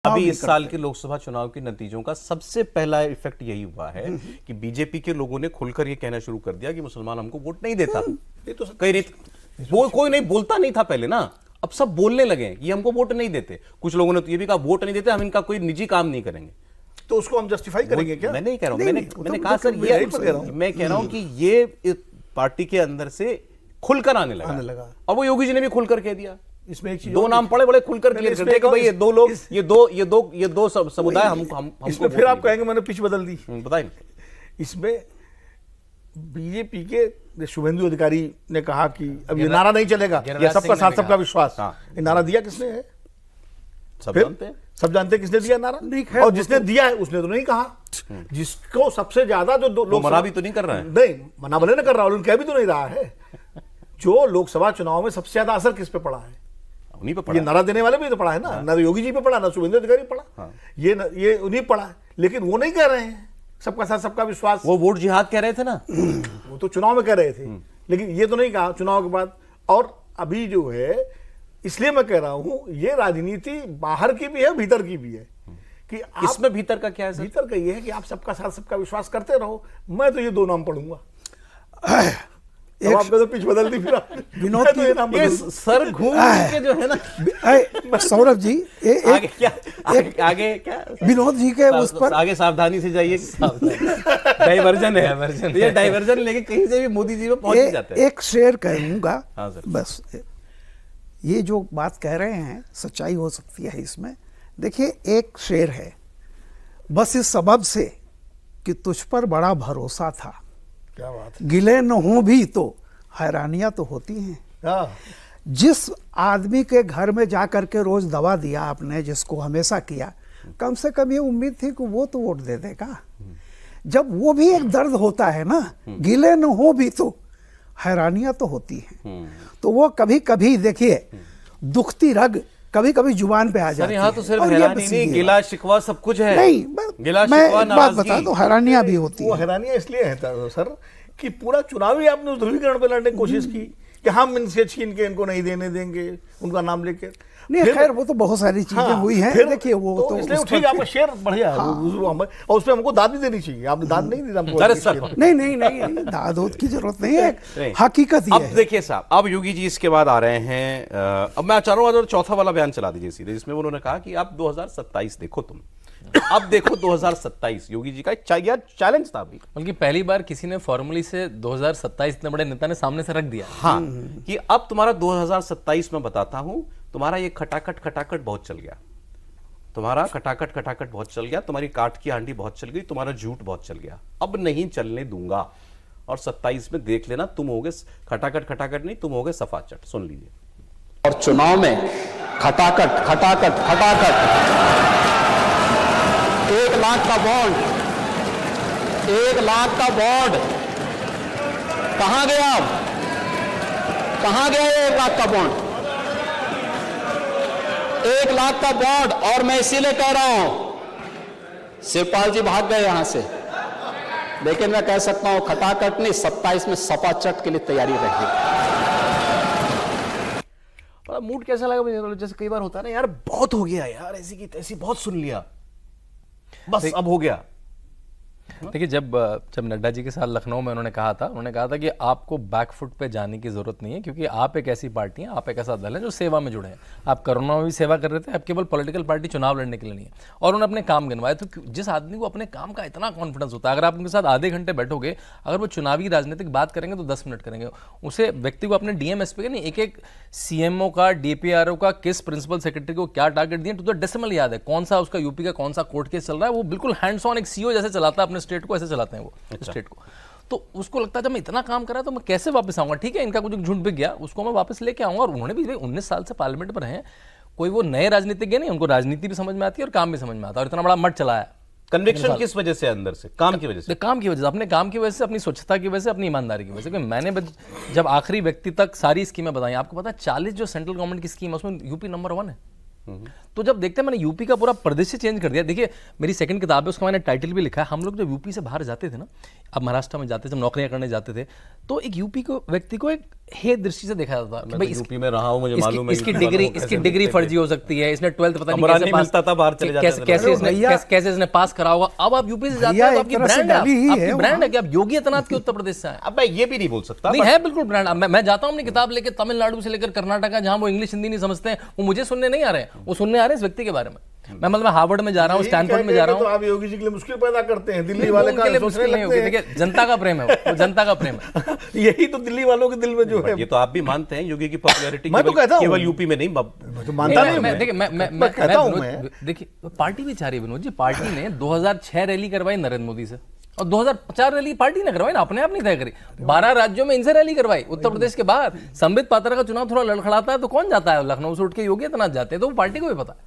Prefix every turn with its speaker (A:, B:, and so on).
A: अभी इस साल के लोकसभा चुनाव के नतीजों का सबसे पहला इफेक्ट यही हुआ है कि बीजेपी के लोगों ने खुलकर ये कहना शुरू कर दिया कि मुसलमान हमको वोट नहीं देता। ये तो कई रीत कोई नहीं बोलता नहीं था पहले ना, अब सब बोलने लगे ये हमको वोट नहीं देते। कुछ लोगों ने तो ये भी कहा वोट नहीं देते, हम इनका कोई निजी काम नहीं करेंगे।
B: तो उसको हम जस्टिफाई करेंगे क्या?
A: मैं नहीं कह रहा हूं, मैंने कहा सर ये मैं कह रहा हूं कि ये पार्टी के अंदर से खुलकर आने लगा। अब वो योगी जी ने भी खुलकर कह दिया। इसमें एक चीज, दो नाम पड़े बड़े खुलकर क्लियर करते हैं कि भाई ये दो लोग ये दो समुदाय हमको
B: इसमें फिर आप कहेंगे मैंने पिच बदल दी।
A: बताइए।
B: इसमें बीजेपी के शुभेंदु अधिकारी ने कहा कि अब ये नारा नहीं चलेगा, ये सबका साथ सबका विश्वास। ये नारा दिया किसने है? सब जानते हैं किसने दिया नारा, और जिसने दिया है उसने तो नहीं कहा। जिसको सबसे ज्यादा जो लोग
A: मना भी तो नहीं कर रहा है,
B: नहीं मना भले न कर रहा, उन्होंने कह भी तो नहीं रहा है। जो लोकसभा चुनाव में सबसे ज्यादा असर किस पे पड़ा है?
A: उन्हीं पे पड़ा।
B: ये नारा देने वाले भी तो पड़ा है ना, ना तो योगी जी पे पड़ा, ना शुभेंदु अधिकारी पड़ा। ये उन्हीं पड़ा है, लेकिन वो नहीं कह रहे हैं सबका साथ सबका विश्वास।
A: वो वोट जिहाद कह रहे थे ना,
B: वो तो चुनाव में कह रहे थे, लेकिन ये तो नहीं कहा चुनाव के बाद। और अभी जो है, इसलिए मैं कह रहा हूं ये राजनीति बाहर की भी है भीतर की भी है। कि
A: इसमें भीतर का क्या है सर?
B: भीतर का ये है कि आप सबका साथ सबका विश्वास करते रहो। मैं तो ये दो नाम पढ़ूंगा। आपने तो पिच बदल दी फिर
C: विनोद
B: तो ये नाम
A: सर घूम के जो है ना
C: सौरभ जी
A: आगे क्या
C: विनोद जी के उस पर
A: आगे सावधानी से जाइए। डाइवर्जन है, ये डाइवर्जन लेके कहीं से भी मोदी जी में पहुंच जाते हैं।
C: एक शेर कहूंगा
A: बस,
C: ये जो बात कह रहे हैं सच्चाई हो सकती है इसमें। देखिए एक शेर है, बस इस सबब से कि तुझ पर बड़ा भरोसा था,
B: क्या बात है,
C: गिले न हो भी तो हैरानियां तो होती हैं। जिस आदमी के घर में जाकर के रोज दवा दिया आपने, जिसको हमेशा किया, कम से कम ये उम्मीद थी कि वो तो वोट दे देगा। जब वो भी एक दर्द होता है ना, गिले न हो भी तो हैरानियां तो होती हैं। तो वो कभी कभी देखिए दुखती रग कभी कभी जुबान पे आ जाती है।
A: यहाँ तो सिर्फ हैरानी नहीं, गिला शिकवा सब कुछ है।
C: नहीं,
A: गिला
C: मैं
A: शिकवा
C: बात बता दो, हैरानियां भी होती है।
B: वो हैरानियां इसलिए है सर कि पूरा चुनावी आपने उस ध्रुवीकरण पे लड़ने की कोशिश की कि हम इनसे छीन के इनको नहीं देने देंगे, उनका नाम लेके।
C: नहीं खैर वो तो बहुत सारी चीजें हुई हैं। देखिए वो तो
B: इसलिए ठीक है, आपका शेयर बढ़िया है और उसमें हमको दाद भी देनी चाहिए। आपने दाद नहीं दी हमको।
C: नहीं दाद की जरूरत नहीं है, हकीकत ये है।
A: अब देखिए साहब, अब योगी जी इसके बाद आ रहे हैं। अब मैं चारों और चौथा वाला बयान चला दीजिए सीधे, जिसमें उन्होंने कहा कि आप 2027 देखो तुम। अब देखो 2027 योगी जी का चैलेंज था अभी,
D: बल्कि पहली बार किसी ने फॉर्मली से 2027 इतने बड़े नेता ने सामने से रख दिया।
A: हाँ, कि अब तुम्हारा 2027 में बताता हूं, तुम्हारा ये खटाखट बहुत चल गया, तुम्हारा खटाखट बहुत चल गया, तुम्हारी काट की हांडी बहुत चल गई, तुम्हारा झूठ बहुत चल गया, अब नहीं चलने दूंगा। और 27 में देख लेना, तुम होगे खटाखट नहीं, तुम होगे सफाचट। सुन लीजिए।
E: और चुनाव में खटाखट 1 लाख का बॉन्ड, 1 लाख का बॉन्ड कहां गया? अब कहां गया 1 लाख का बॉन्ड? 1 लाख का बॉन्ड। और मैं इसीलिए कह रहा हूं, शिवपाल जी भाग गए यहां से, लेकिन मैं कह सकता हूं खटाखट नहीं, 27 में सपाचट के लिए तैयारी रहेगी।
A: मूड कैसा लगा? जैसे कई बार होता है ना, यार बहुत हो गया यार, ऐसी की तैसी बहुत सुन लिया, बस अब हो गया।
D: देखिए जब नड्डा जी के साथ लखनऊ में उन्होंने कहा था कि आपको बैकफुट पे जाने की जरूरत नहीं है, क्योंकि आप एक ऐसी पार्टी हैं, आप एक ऐसा दल है जो सेवा में जुड़े हैं। आप कोरोना में भी सेवा कर रहे थे, आप केवल पॉलिटिकल पार्टी चुनाव लड़ने के लिए नहीं है। और उन्होंने अपने काम गिनवाए। तो जिस आदमी को अपने काम का इतना कॉन्फिडेंस होता है, अगर आप उनके साथ आधे घंटे बैठोगे, अगर वो चुनावी राजनीतिक बात करेंगे तो 10 मिनट करेंगे। उसे व्यक्ति को अपने डीएमएसपी का नहीं, एक सीएमओ का, डीपीआरओ का, किस प्रिंसिपल सेक्रेटरी को क्या टारगेट दिए, तो डेसिमल याद है, कौन सा उसका यूपी का कौन सा कोर्ट केस चल रहा है। वो बिल्कुल हैंड्स ऑन एक सीईओ जैसे चलाता है अपने स्टेट को, ऐसे चलाते हैं वो स्टेट को। तो उसको लगता है जब मैं इतना काम कर रहा तो मैं कैसे वापस आऊंगा? ठीक है, इनका कुछ झुंड बिक गया, उसको मैं वापस लेके आऊंगा। और उन्होंने भी 19 साल से पार्लियामेंट पर हैं, कोई वो नए राजनीतिज्ञ नहीं, उनको राजनीति भी समझ में आती है और काम भी समझ में आता है। और इतना बड़ा मठ चलाया।
A: कन्विक्शन किस वजह से? अंदर से काम की वजह से,
D: काम की वजह से, अपने काम की वजह से, अपनी स्वच्छता की वजह से, अपनी ईमानदारी की वजह से। मैंने जब आखिरी व्यक्ति तक सारी स्कीमें बताई, आपको पता है 40 जो सेंट्रल गवर्नमेंट की स्कीम है उसमें यूपी नंबर 1 है। तो जब देखते हैं, मैंने यूपी का पूरा प्रदेश चेंज कर दिया। देखिए मेरी सेकंड किताब है, उसका मैंने टाइटल भी लिखा है, हम लोग जब यूपी से बाहर जाते थे ना, अब महाराष्ट्र में जाते थे, जब नौकरियां करने जाते थे, तो एक यूपी को व्यक्ति को एक हे दृष्टि से देखा जाता था कि
A: मैं
D: भाई
A: तो यूपी में रहा हूं, मुझे मालूम है
D: इसकी
A: यूपी वालों
D: डिग्री
A: को कैसे
D: इसकी डिग्री
A: मिलते
D: फर्जी
A: थे।
D: हो सकती है, इसने 12th पता नहीं
A: कमरा
D: कैसे
A: नहीं
D: पास
A: मिलता था, बाहर चले जाते थे।
D: कैसे इसने पास करा होगा। अब आप यूपी से जाते
C: भैया
D: हैं तो
C: एक
D: आपकी
C: तरह से
D: ब्रांड है,
C: गाली ही है
D: आपकी ब्रांड
C: वहाँ।
D: है कि आप योगी आदित्यनाथ के उत्तर प्रदेश से आए।
A: अब मैं ये भी नहीं बोल सकता,
D: नहीं है बिल्कुल ब्रांड। मैं जाता हूँ अपनी किताब लेके तमिलनाडु से लेकर कर्नाटक, जहां वो इंग्लिश हिंदी नहीं समझते हैं, वो मुझे सुनने नहीं आ रहे हैं, वो सुनने आ रहे हैं इस व्यक्ति के बारे में। मैं मतलब हार्वर्ड में जा रहा हूँ, स्टैनफोर्ड में जा रहा
B: तो
D: हूँ।
B: आप योगी जी के लिए मुश्किल पैदा करते हैं, दिल्ली
D: नहीं,
B: वाले
D: उनके
B: का
D: लिए
B: सोचने
D: मुश्किल नहीं
B: लगते
D: होगी।
B: हैं।
D: देखिए जनता का प्रेम है, वो जनता का प्रेम है।
B: यही तो दिल्ली वालों के दिल में जो है।
A: ये तो आप भी मानते हैं योगी की पॉपुलैरिटी
B: मैं तो कहता हूं।
A: केवल यूपी में नहीं,
B: मैं तो मानता नहीं हूं।
D: मैं देखिए
B: मैं कहता हूं
D: विनोद, देखिए पार्टी भी चाह रही है विनोद जी। पार्टी ने 2006 रैली करवाई नरेंद्र मोदी से, और 2004 रैली पार्टी ने करवाई ना, अपने आप नहीं तय करी। 12 राज्यों में इनसे रैली करवाई, उत्तर प्रदेश के बाहर। संबित पात्रा का चुनाव थोड़ा लड़खड़ाता है तो कौन जाता है लखनऊ से उठ के? योगी आदित्यनाथ जाते हैं, तो वो पार्टी को भी पता है।